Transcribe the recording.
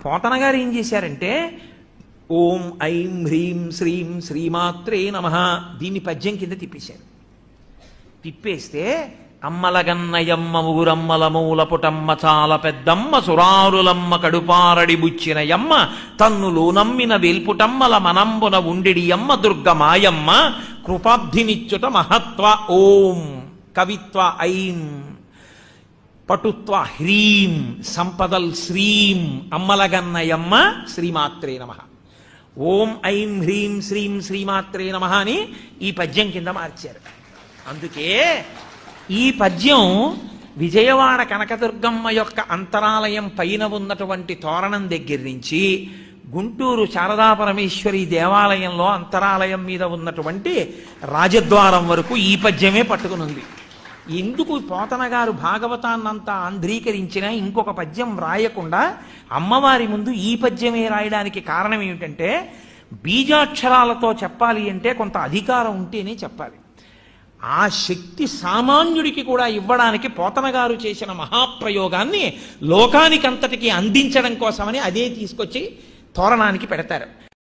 పోతన గారు ఏం చేశారంటే ఓం ఐం హ్రీం శ్రీం శ్రీమాత్రే నమః దీన్ని పద్యం కింద తిప్పేశారు. తిప్పేస్తే అమ్మలగన్నయమ్మ ముగురమ్మల మూలపుటమ్మ చాలా పెద్దమ్మ సురారులమ్మ కడుపారడి బుచ్చినయమ్మ తన్నులు నమ్మిన వేల్పుటమ్మల మనంబున ఉండిడియమ్మ దుర్గమాయమ్మ కృపాబ్ధినిచ్యుత మహత్వ ఓం కవిత్వ ఐం పటుత్వ హ్రీం సంపదల్ శ్రీం అమ్మలగన్నయమ్మ శ్రీమాత్రే నమః. ఓం ఐం హ్రీం శ్రీం శ్రీమాత్రే నమః అని ఈ పద్యం కింద మార్చారు. అందుకే ఈ పద్యం విజయవాడ కనకదుర్గమ్మ యొక్క అంతరాలయం పైన ఉన్నటువంటి తోరణం దగ్గర నుంచి గుంటూరు శారదా పరమేశ్వరి దేవాలయంలో అంతరాలయం మీద ఉన్నటువంటి రాజద్వారం వరకు ఈ పద్యమే పట్టుకునుంది. ఎందుకు పోతన గారు భాగవతాన్నంతా ఆంధ్రీకరించినా ఇంకొక పద్యం రాయకుండా అమ్మవారి ముందు ఈ పద్యమే రాయడానికి కారణం ఏమిటంటే బీజాక్షరాలతో చెప్పాలి అంటే కొంత అధికారం ఉంటేనే చెప్పాలి. ఆ శక్తి సామాన్యుడికి కూడా ఇవ్వడానికి పోతన గారు చేసిన మహాప్రయోగాన్ని లోకానికంతటికి అందించడం కోసమని అదే తీసుకొచ్చి తోరణానికి పెడతారు.